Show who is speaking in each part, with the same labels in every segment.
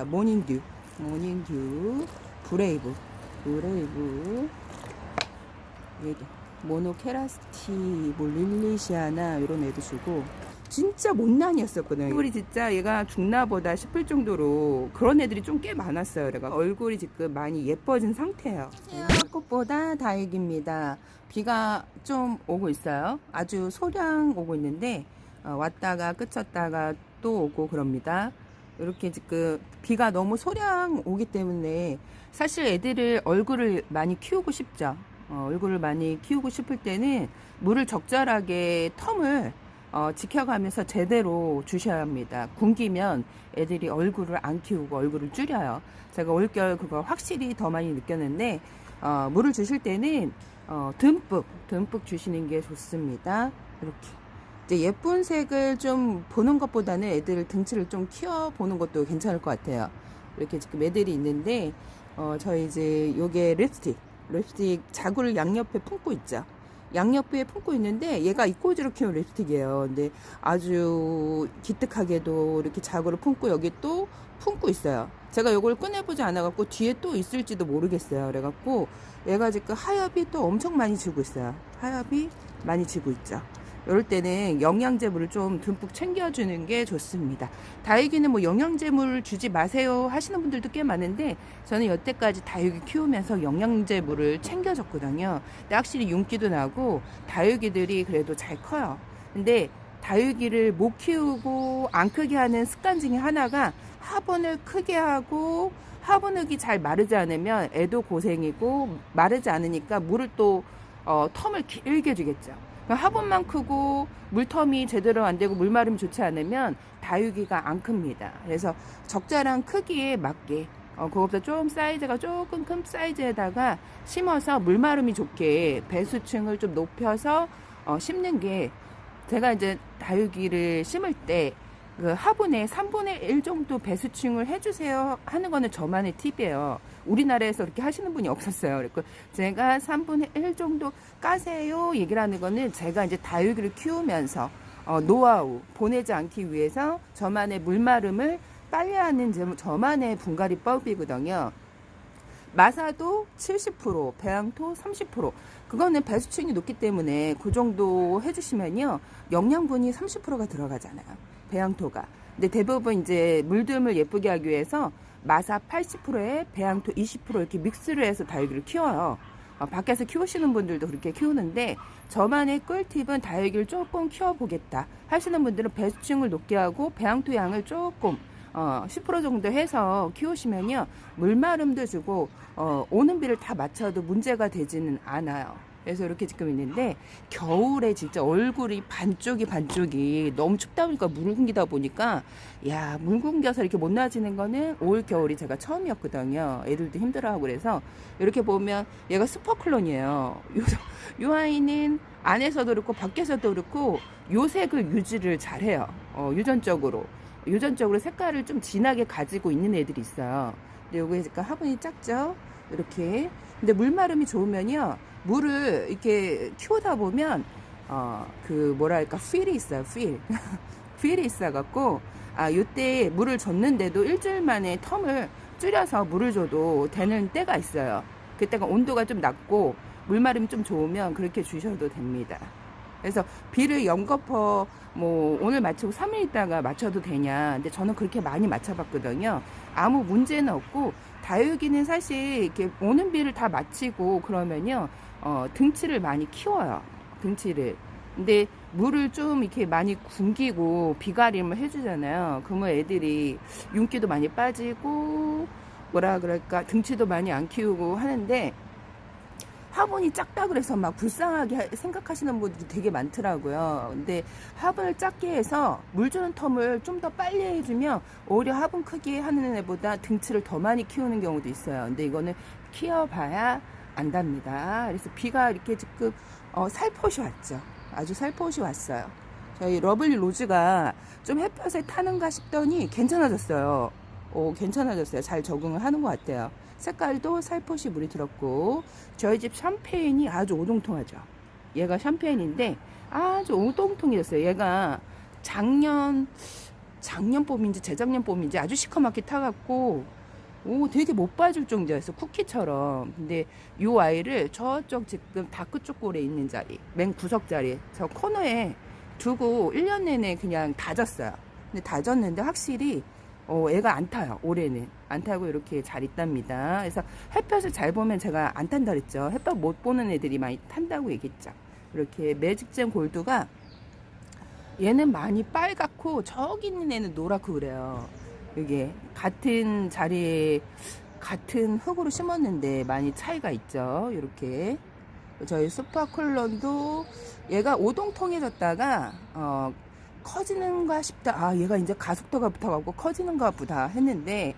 Speaker 1: 모닝듀, 모닝듀, 브레이브, 얘도 모노케라스티, 뭐 릴리시아나 이런 애도 주고 진짜 못난이었었거든요. 얼굴이 진짜 얘가 죽나보다 싶을 정도로 그런 애들이 좀 꽤 많았어요. 그래가 얼굴이 지금 많이 예뻐진 상태예요. 것보다 다행입니다. 비가 좀 오고 있어요. 아주 소량 오고 있는데 왔다가 그쳤다가 또 오고 그럽니다. 이렇게 지금 비가 너무 소량 오기 때문에 사실 애들을 얼굴을 많이 키우고 싶죠. 얼굴을 많이 키우고 싶을 때는 물을 적절하게 텀을 지켜가면서 제대로 주셔야 합니다. 굶기면 애들이 얼굴을 안 키우고 얼굴을 줄여요. 제가 올겨울 그거 확실히 더 많이 느꼈는데 물을 주실 때는 듬뿍 주시는 게 좋습니다. 이렇게 이제 예쁜 색을 좀 보는 것보다는 애들 등치를 좀 키워보는 것도 괜찮을 것 같아요. 이렇게 지금 애들이 있는데 저희 이제 요게 립스틱 자구를 양옆에 품고 있죠. 양옆에 품고 있는데 얘가 이꼬지로 키운 립스틱이에요. 근데 아주 기특하게도 이렇게 자구를 품고 여기 또 품고 있어요. 제가 요걸 꺼내보지 않아갖고 뒤에 또 있을지도 모르겠어요. 그래갖고 얘가 지금 하엽이 또 엄청 많이 지고 있어요. 하엽이 많이 지고 있죠. 이럴 때는 영양제물을 좀 듬뿍 챙겨주는 게 좋습니다. 다육이는 뭐 영양제물 주지 마세요 하시는 분들도 꽤 많은데 저는 여태까지 다육이 키우면서 영양제물을 챙겨줬거든요. 근데 확실히 윤기도 나고 다육이들이 그래도 잘 커요. 근데 다육이를 못 키우고 안 크게 하는 습관 중에 하나가 화분을 크게 하고 화분흙이 잘 마르지 않으면 애도 고생이고 마르지 않으니까 물을 또 텀을 길게 주겠죠. 화분만 크고 물텀이 제대로 안 되고 물마름이 좋지 않으면 다육이가 안 큽니다. 그래서 적절한 크기에 맞게 그것보다 좀 사이즈가 조금 큰 사이즈에다가 심어서 물마름이 좋게 배수층을 좀 높여서 심는 게 제가 이제 다육이를 심을 때 그 화분에 3분의 1 정도 배수층을 해주세요 하는 거는 저만의 팁이에요. 우리나라에서 그렇게 하시는 분이 없었어요. 그래서 제가 3분의 1 정도 까세요 얘기를 하는 거는 제가 이제 다육이를 키우면서 노하우 보내지 않기 위해서 저만의 물마름을 빨리 하는 저만의 분갈이법이거든요. 마사도 70%, 배양토 30%. 그거는 배수층이 높기 때문에 그 정도 해주시면요. 영양분이 30%가 들어가잖아요. 배양토가. 근데 대부분 이제 물듬을 예쁘게 하기 위해서 마사 80%에 배양토 20% 이렇게 믹스를 해서 다육이를 키워요. 밖에서 키우시는 분들도 그렇게 키우는데 저만의 꿀팁은 다육이를 조금 키워보겠다 하시는 분들은 배수층을 높게 하고 배양토 양을 조금 10% 정도 해서 키우시면요 물마름도 주고 오는 비를 다 맞춰도 문제가 되지는 않아요. 그래서 이렇게 지금 있는데 겨울에 진짜 얼굴이 반쪽이 너무 춥다 보니까 물 굶기다 보니까 야, 물 굶겨서 이렇게 못 나아지는 거는 올 겨울이 제가 처음이었거든요. 애들도 힘들어하고 그래서 이렇게 보면 얘가 슈퍼클론이에요. 요 아이는 안에서도 그렇고 밖에서도 그렇고 요 색을 유지를 잘해요. 유전적으로 색깔을 좀 진하게 가지고 있는 애들이 있어요. 근데 요거 약간 화분이 작죠? 이렇게. 근데 물마름이 좋으면요. 물을 이렇게 키우다 보면, 필이 있어요, 필. 필이 있어갖고, 요때 물을 줬는데도 일주일 만에 텀을 줄여서 물을 줘도 되는 때가 있어요. 그때가 온도가 좀 낮고, 물마름이 좀 좋으면 그렇게 주셔도 됩니다. 그래서 비를 연거퍼 오늘 맞추고 3일 있다가 맞춰도 되냐. 근데 저는 그렇게 많이 맞춰봤거든요. 아무 문제는 없고 다육이는 사실 이렇게 오는 비를 다 맞히고 그러면요 등치를 많이 키워요. 등치를. 근데 물을 좀 이렇게 많이 굶기고 비가림을 해주잖아요. 그러면 애들이 윤기도 많이 빠지고 등치도 많이 안 키우고 하는데 화분이 작다 그래서 막 불쌍하게 생각하시는 분들이 되게 많더라고요. 근데 화분을 작게 해서 물 주는 텀을 좀 더 빨리 해주면 오히려 화분 크게 하는 애보다 등치를 더 많이 키우는 경우도 있어요. 근데 이거는 키워봐야 안답니다. 그래서 비가 이렇게 지금 살포시 왔죠. 아주 살포시 왔어요. 저희 러블리 로즈가 좀 햇볕에 타는가 싶더니 괜찮아졌어요. 괜찮아졌어요. 잘 적응을 하는 것 같아요. 색깔도 살포시 물이 들었고 저희 집 샴페인이 아주 오동통하죠. 얘가 샴페인인데 아주 오동통해졌어요. 얘가 작년 작년 봄인지 재작년 봄인지 아주 시커멓게 타갖고 되게 못 봐줄 정도였어. 쿠키처럼. 근데 요 아이를 저쪽 지금 다크 쪽 골에 있는 자리, 맨 구석 자리, 저 코너에 두고 1년 내내 그냥 다졌어요. 근데 다졌는데 확실히 애가 안 타요. 올해는 안 타고 이렇게 잘 있답니다. 그래서 햇볕을 잘 보면 제가 안 탄다 그랬죠. 햇볕 못 보는 애들이 많이 탄다고 얘기했죠. 이렇게 매직잼 골드가 얘는 많이 빨갛고 저기 있는 애는 노랗고 그래요. 이게 같은 자리에 같은 흙으로 심었는데 많이 차이가 있죠. 이렇게 저희 슈퍼클론도 얘가 오동통해졌다가 커지는가 싶다. 얘가 이제 가속도가 붙어가고 커지는가 보다 했는데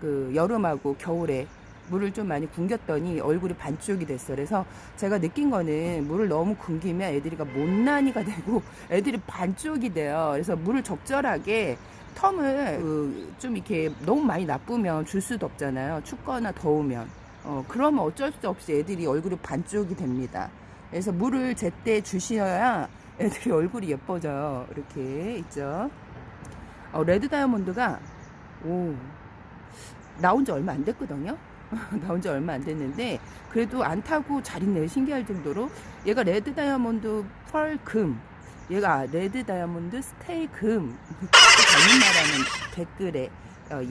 Speaker 1: 그 여름하고 겨울에 물을 좀 많이 굶겼더니 얼굴이 반쪽이 됐어. 그래서 제가 느낀 거는 물을 너무 굶기면 애들이가 못난이가 되고 애들이 반쪽이 돼요. 그래서 물을 적절하게 텀을 좀 이렇게 너무 많이 나쁘면 줄 수도 없잖아요. 춥거나 더우면. 그러면 어쩔 수 없이 애들이 얼굴이 반쪽이 됩니다. 그래서 물을 제때 주셔야 애들이 얼굴이 예뻐져요. 이렇게 있죠. 레드 다이아몬드가 나온 지 얼마 안 됐거든요. 나온 지 얼마 안 됐는데 그래도 안 타고 잘 있네요. 신기할 정도로. 얘가 레드 다이아몬드 펄 금, 얘가 레드 다이아몬드 스테이 금. 잘못 말하는 댓글에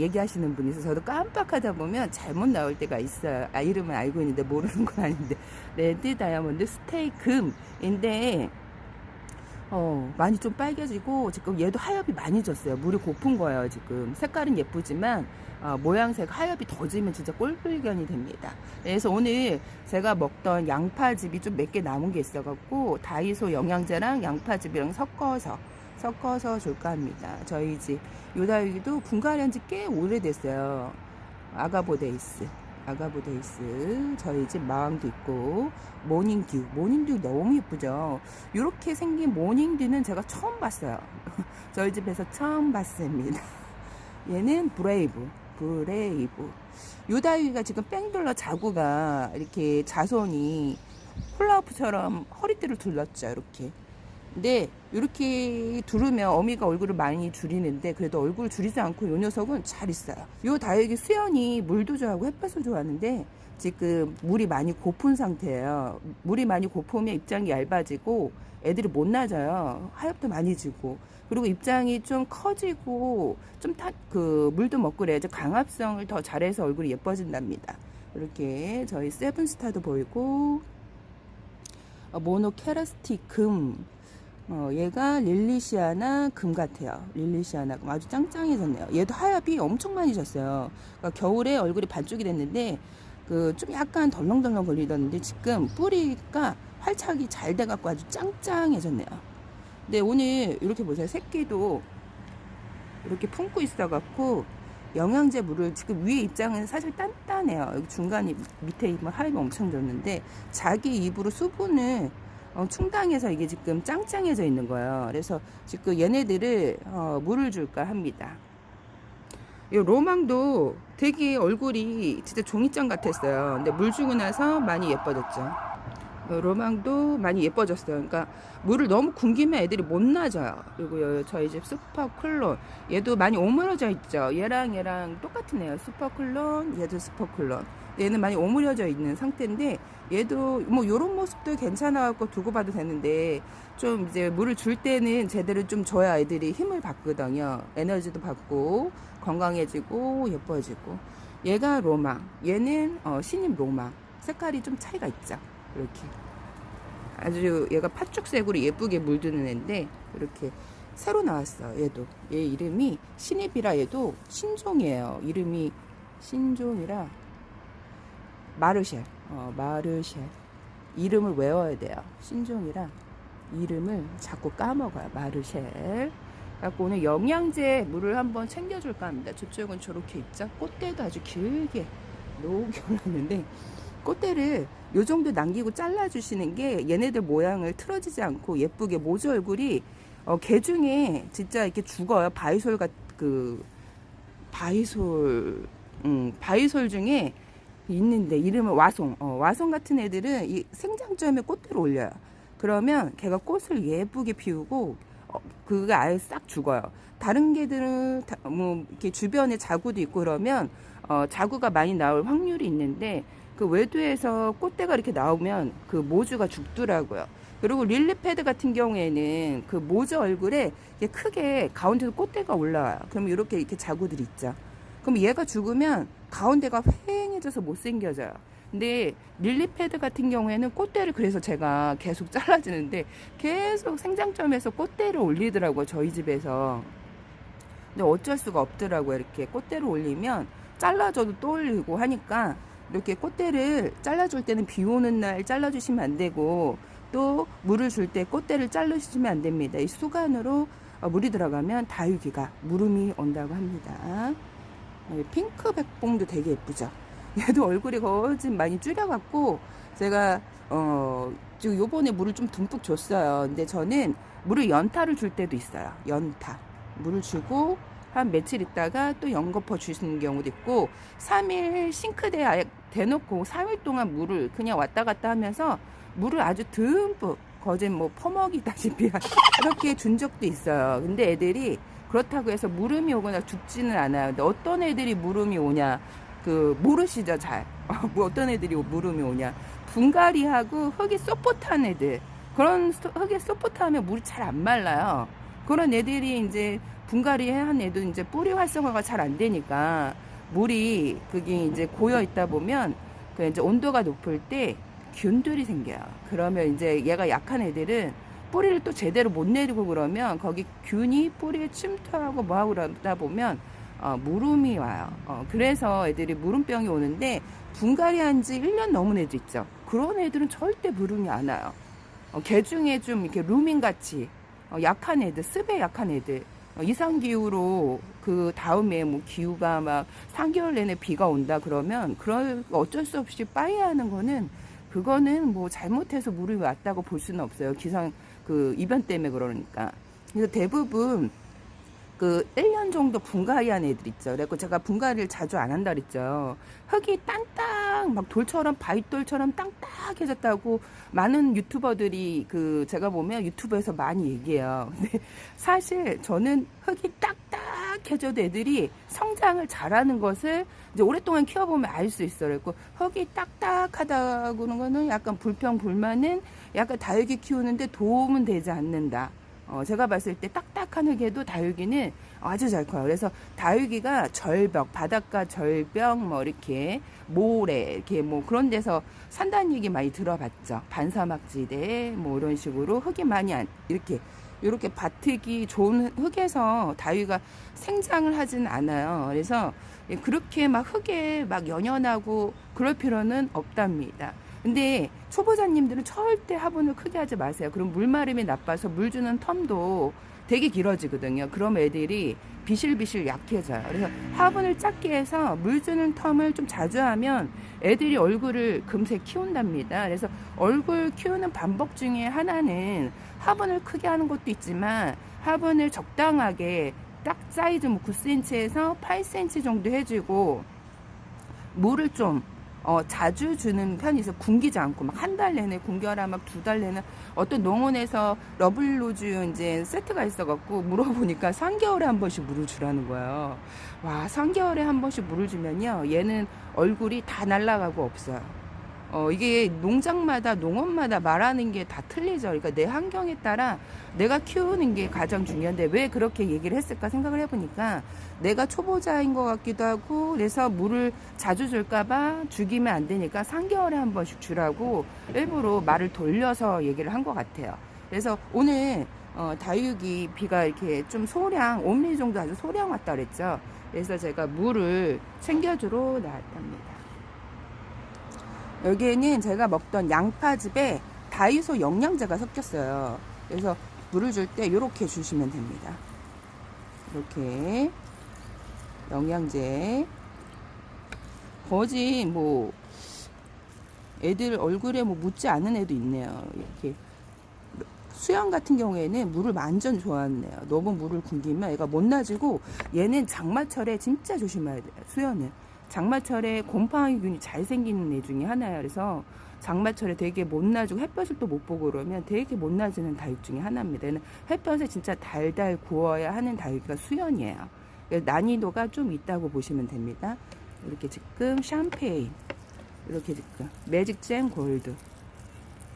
Speaker 1: 얘기하시는 분이 있어서 저도 깜빡하다 보면 잘못 나올 때가 있어요. 이름은 알고 있는데 모르는 건 아닌데. 레드 다이아몬드 스테이 금인데 많이 좀 빨개지고 지금 얘도 하엽이 많이 졌어요. 물이 고픈 거예요. 지금 색깔은 예쁘지만 모양색 하엽이 더 지면 진짜 꼴불견이 됩니다. 그래서 오늘 제가 먹던 양파즙이 좀 몇 개 남은 게 있어갖고 다이소 영양제랑 양파즙이랑 섞어서 줄까 합니다. 저희 집 요다육이도 분갈이한 지 꽤 오래됐어요. 아가보데이스 저희 집 마왕도 있고 모닝듀 너무 예쁘죠. 이렇게 생긴 모닝듀는 제가 처음 봤어요. 저희 집에서 처음 봤습니다. 얘는 브레이브 요다육이가 지금 뺑돌러 자구가 이렇게 자손이 훌라후프처럼 허리띠를 둘렀죠. 이렇게. 근데 이렇게 두르면 어미가 얼굴을 많이 줄이는데 그래도 얼굴 줄이지 않고 요 녀석은 잘 있어요. 요 다육이 수연이 물도 좋아하고 햇볕을 좋아하는데 지금 물이 많이 고픈 상태예요. 물이 많이 고프면 입장이 얇아지고 애들이 못 낮아요. 하엽도 많이 지고 그리고 입장이 좀 커지고 좀 물도 먹고 그래야지 강압성을 더 잘해서 얼굴이 예뻐진답니다. 이렇게 저희 세븐스타도 보이고 모노케라스틱 금, 얘가 릴리시아나 금 같아요. 릴리시아나 금 아주 짱짱해졌네요. 얘도 하엽이 엄청 많이 졌어요. 그러니까 겨울에 얼굴이 반쪽이 됐는데 좀 약간 덜렁덜렁 걸리던데 지금 뿌리가 활착이 잘 돼갖고 아주 짱짱해졌네요. 근데 오늘 이렇게 보세요. 새끼도 이렇게 품고 있어갖고 영양제 물을 지금 위에 입장은 사실 단단해요. 여기 중간에 밑에 입은 하엽이 엄청 졌는데 자기 입으로 수분을 충당해서 이게 지금 짱짱해져 있는 거예요. 그래서 지금 얘네들을 물을 줄까 합니다. 이 로망도 되게 얼굴이 진짜 종이장 같았어요. 근데 물 주고 나서 많이 예뻐졌죠. 로망도 많이 예뻐졌어요. 그러니까 물을 너무 굶기면 애들이 못 낮아요. 그리고 저희 집 슈퍼클론 얘도 많이 오므려져 있죠. 얘랑 똑같은 애예요. 슈퍼클론 얘도 슈퍼클론. 얘는 많이 오므려져 있는 상태인데 얘도 뭐 요런 모습도 괜찮아갖고 두고 봐도 되는데 좀 이제 물을 줄 때는 제대로 좀 줘야 애들이 힘을 받거든요. 에너지도 받고 건강해지고 예뻐지고. 얘가 로망, 얘는 신임 로망. 색깔이 좀 차이가 있죠. 이렇게 아주 얘가 팥죽색으로 예쁘게 물드는 애인데 이렇게 새로 나왔어. 얘도 얘 이름이 신입이라 얘도 신종이에요. 이름이 신종이라 마르쉘 이름을 외워야 돼요. 신종이라 이름을 자꾸 까먹어요. 마르쉘. 그래서 오늘 영양제 물을 한번 챙겨줄까 합니다. 저쪽은 저렇게 있죠. 꽃대도 아주 길게 녹게 올랐는데 꽃대를 요 정도 남기고 잘라주시는 게 얘네들 모양을 틀어지지 않고 예쁘게 모주 얼굴이 개 중에 진짜 이렇게 죽어요. 바이솔 중에 있는데 이름은 와송. 와송 같은 애들은 이 생장점에 꽃대를 올려요. 그러면 걔가 꽃을 예쁘게 피우고 그가 아예 싹 죽어요. 다른 개들은 뭐 이렇게 주변에 자구도 있고 그러면 자구가 많이 나올 확률이 있는데 그 외두에서 꽃대가 이렇게 나오면 그 모주가 죽더라고요. 그리고 릴리패드 같은 경우에는 그 모주 얼굴에 이렇게 크게 가운데서 꽃대가 올라와요. 그럼 이렇게 자구들이 있죠. 그럼 얘가 죽으면 가운데가 휑해져서 못생겨져요. 근데 릴리패드 같은 경우에는 꽃대를 그래서 제가 계속 잘라주는데 계속 생장점에서 꽃대를 올리더라고요. 저희 집에서. 근데 어쩔 수가 없더라고요. 이렇게 꽃대를 올리면 잘라줘도 또 올리고 하니까 이렇게 꽃대를 잘라줄 때는 비 오는 날 잘라주시면 안 되고 또 물을 줄 때 꽃대를 자르시면 안 됩니다. 이 수간으로 물이 들어가면 다육이가 물음이 온다고 합니다. 핑크 백봉도 되게 예쁘죠. 얘도 얼굴이 거의 많이 줄여갖고 제가 지금 요번에 물을 좀 듬뿍 줬어요. 근데 저는 물을 연타를 줄 때도 있어요. 연타 물을 주고 한 며칠 있다가 또 연거퍼 주시는 경우도 있고 3일 싱크대에 아예 대놓고 3일 동안 물을 그냥 왔다 갔다 하면서 물을 아주 듬뿍 거진 뭐 퍼먹이다시피 그렇게 준 적도 있어요. 근데 애들이 그렇다고 해서 물음이 오거나 죽지는 않아요. 근데 어떤 애들이 물음이 오냐 모르시죠 잘. 뭐 어떤 애들이 물음이 오냐 분갈이하고 흙이 쏙붙한 애들 그런 흙이 쏙붙하면 물이 잘 안 말라요. 그런 애들이 이제 분갈이 한 애도 이제 뿌리 활성화가 잘 안 되니까 물이 그게 이제 고여 있다 보면 그 이제 온도가 높을 때 균들이 생겨요. 그러면 이제 얘가 약한 애들은 뿌리를 또 제대로 못 내리고 그러면 거기 균이 뿌리에 침투하고 뭐하고 그러다 보면 물음이 와요. 그래서 애들이 물음병이 오는데 분갈이 한 지 1년 넘은 애들 있죠. 그런 애들은 절대 물음이 안 와요. 개 중에 좀 이렇게 루밍 같이 약한 애들, 습에 약한 애들 이상기후로 그 다음에 뭐 기후가 막 3개월 내내 비가 온다 그러면 어쩔 수 없이 빠이야 하는 거는 그거는 뭐 잘못해서 물이 왔다고 볼 수는 없어요. 기상 그 이변 때문에 그러니까. 그래서 대부분 그 1년 정도 분갈이한 애들 있죠. 그래서 제가 분갈이를 자주 안 한다 그랬죠. 흙이 땅땅 막 돌처럼 바윗돌처럼 땅땅해졌다고 많은 유튜버들이 그 제가 보면 유튜브에서 많이 얘기해요. 근데 사실 저는 흙이 딱딱해져도 애들이 성장을 잘하는 것을 이제 오랫동안 키워보면 알 수 있어요. 그리고 흙이 딱딱하다고 그런 거는 약간 불평불만은 약간 다육이 키우는데 도움은 되지 않는다. 제가 봤을 때 딱딱한 흙에도 다육이는 아주 잘 커요. 그래서 다육이가 절벽, 바닷가 절벽, 뭐 이렇게 모래, 이렇게 뭐 그런 데서 산다는 얘기 많이 들어봤죠. 반사막지대, 뭐 이런 식으로 흙이 많이 이렇게 바트기 좋은 흙에서 다육이가 생장을 하진 않아요. 그래서 그렇게 막 흙에 막 연연하고 그럴 필요는 없답니다. 근데 초보자님들은 절대 화분을 크게 하지 마세요. 그럼 물마름이 나빠서 물 주는 텀도 되게 길어지거든요. 그럼 애들이 비실비실 약해져요. 그래서 화분을 작게 해서 물 주는 텀을 좀 자주 하면 애들이 얼굴을 금세 키운답니다. 그래서 얼굴 키우는 방법 중에 하나는 화분을 크게 하는 것도 있지만 화분을 적당하게 딱 사이즈 뭐 9cm에서 8cm 정도 해주고 물을 좀 자주 주는 편이 있어요. 굶기지 않고 막 한 달 내내 굶겨라 막 2달 내내 어떤 농원에서 러블로즈 이제 세트가 있어갖고 물어보니까 3개월에 한 번씩 물을 주라는 거예요. 와 3개월에 한 번씩 물을 주면요 얘는 얼굴이 다 날아가고 없어요. 이게 농장마다 농원마다 말하는 게 다 틀리죠. 그러니까 내 환경에 따라 내가 키우는 게 가장 중요한데 왜 그렇게 얘기를 했을까 생각을 해보니까 내가 초보자인 것 같기도 하고 그래서 물을 자주 줄까봐 죽이면 안 되니까 3개월에 한 번씩 주라고 일부러 말을 돌려서 얘기를 한 것 같아요. 그래서 오늘 다육이 비가 이렇게 좀 소량 5mm 정도 아주 소량 왔다 그랬죠. 그래서 제가 물을 챙겨주러 나왔답니다. 여기에는 제가 먹던 양파즙에 다이소 영양제가 섞였어요. 그래서 물을 줄 때 이렇게 주시면 됩니다. 이렇게 영양제 거지 뭐 애들 얼굴에 뭐 묻지 않은 애도 있네요. 이렇게 수영 같은 경우에는 물을 완전 좋아하네요. 너무 물을 굶기면 애가 못 나지고 얘는 장마철에 진짜 조심해야 돼요. 수영은 장마철에 곰팡이균이 잘 생기는 애 중에 하나예요. 그래서 장마철에 되게 못 나주고 햇볕을 또 못 보고 그러면 되게 못 나주는 다육 중에 하나입니다. 얘는 햇볕에 진짜 달달 구워야 하는 다육이가 수연이에요. 난이도가 좀 있다고 보시면 됩니다. 이렇게 지금 샴페인, 이렇게 지금 매직잼 골드,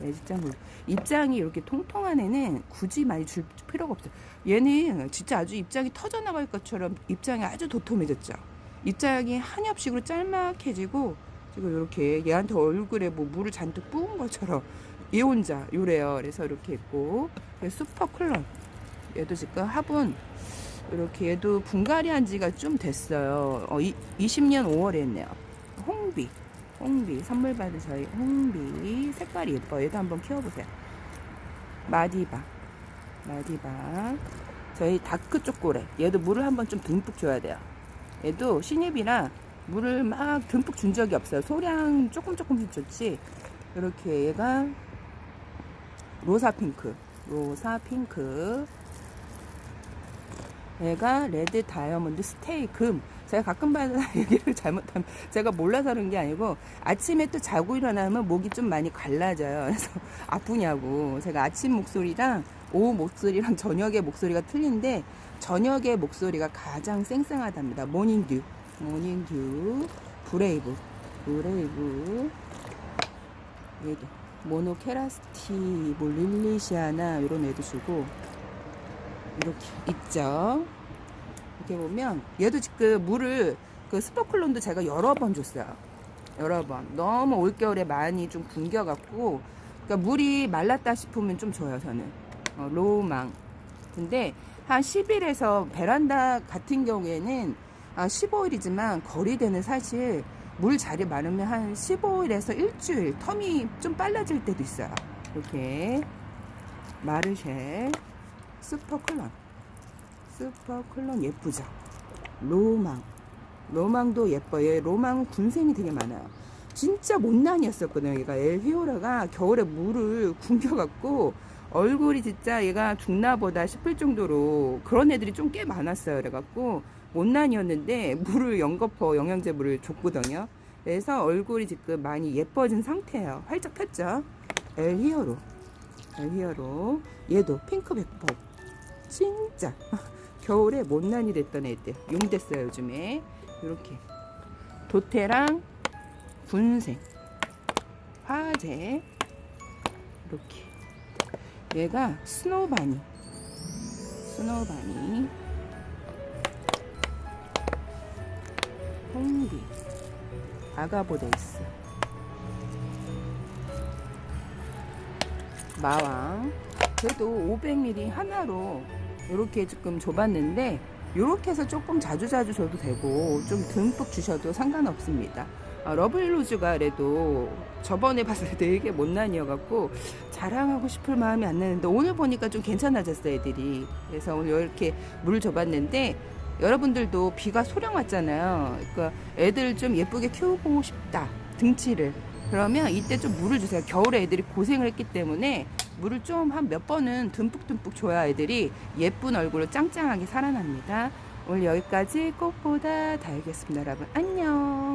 Speaker 1: 매직잼 골드. 입장이 이렇게 통통한 애는 굳이 많이 줄 필요가 없어요. 얘는 진짜 아주 입장이 터져나갈 것처럼 입장이 아주 도톰해졌죠. 입장이 한엽식으로 짤막해지고 지금 이렇게 얘한테 얼굴에 뭐 물을 잔뜩 부은 것처럼 얘 혼자 요래요. 그래서 이렇게 있고, 슈퍼 클론, 얘도 지금 화분 이렇게, 얘도 분갈이 한 지가 좀 됐어요. 20년 5월에 했네요. 홍비 선물 받은 저희 홍비 색깔이 예뻐요. 얘도 한번 키워보세요. 마디바 저희 다크 초콜릿, 얘도 물을 한번 좀 듬뿍 줘야 돼요. 얘도 신입이라 물을 막 듬뿍 준 적이 없어요. 소량 조금씩 줬지. 이렇게 얘가 로사 핑크, 얘가 레드 다이아몬드 스테이 금. 제가 가끔 봐도 얘기를 잘못하면 제가 몰라서 그런 게 아니고, 아침에 또 자고 일어나면 목이 좀 많이 갈라져요. 그래서 아프냐고. 제가 아침 목소리랑 오후 목소리랑 저녁의 목소리가 틀린데, 저녁의 목소리가 가장 쌩쌩하답니다. 모닝듀, 브레이브. 얘도 모노케라스티, 뭐 릴리시아나 이런 애도 주고 이렇게 있죠. 이렇게 보면 얘도 지금 물을, 그 스퍼클론도 제가 여러 번 줬어요. 여러 번. 너무 올겨울에 많이 좀 굶겨갖고, 그러니까 물이 말랐다 싶으면 좀 줘요, 저는. 로우망. 근데 한 10일에서, 베란다 같은 경우에는 15일이지만 거리대는 사실 물 자리 많으면 한 15일에서 일주일, 텀이 좀 빨라질 때도 있어요. 이렇게 마르쉐 슈퍼클론 예쁘죠. 로망도 예뻐요. 로망은 군생이 되게 많아요. 진짜 못난이었었거든요. 얘가 엘휘오라가 겨울에 물을 굶겨갖고 얼굴이 진짜 얘가 죽나보다 싶을 정도로 그런 애들이 좀 꽤 많았어요. 그래갖고 못난이었는데 물을 영양제 물을 줬거든요. 그래서 얼굴이 지금 많이 예뻐진 상태예요. 활짝 폈죠. 엘휘오로 얘도 핑크 백퍼, 진짜 겨울에 못난이 됐던 애들 용 됐어요. 요즘에 이렇게 도태랑 군생, 화재, 이렇게 얘가 스노우바니, 홍비, 아가보데이스, 마왕. 그래도 500ml 하나로 이렇게 지금 줘봤는데, 이렇게 해서 조금 자주 줘도 되고 좀 듬뿍 주셔도 상관없습니다. 러블로즈가 그래도 저번에 봤을 때 되게 못난이여갖고 자랑하고 싶을 마음이 안 나는데, 오늘 보니까 좀 괜찮아졌어요, 애들이. 그래서 오늘 이렇게 물을 줘봤는데, 여러분들도 비가 소량 왔잖아요. 그러니까 애들 좀 예쁘게 키우고 싶다, 등치를. 그러면 이때 좀 물을 주세요. 겨울에 애들이 고생을 했기 때문에 물을 좀 한 몇 번은 듬뿍 줘야 애들이 예쁜 얼굴로 짱짱하게 살아납니다. 오늘 여기까지 꽃보다 다육이었습니다. 여러분 안녕.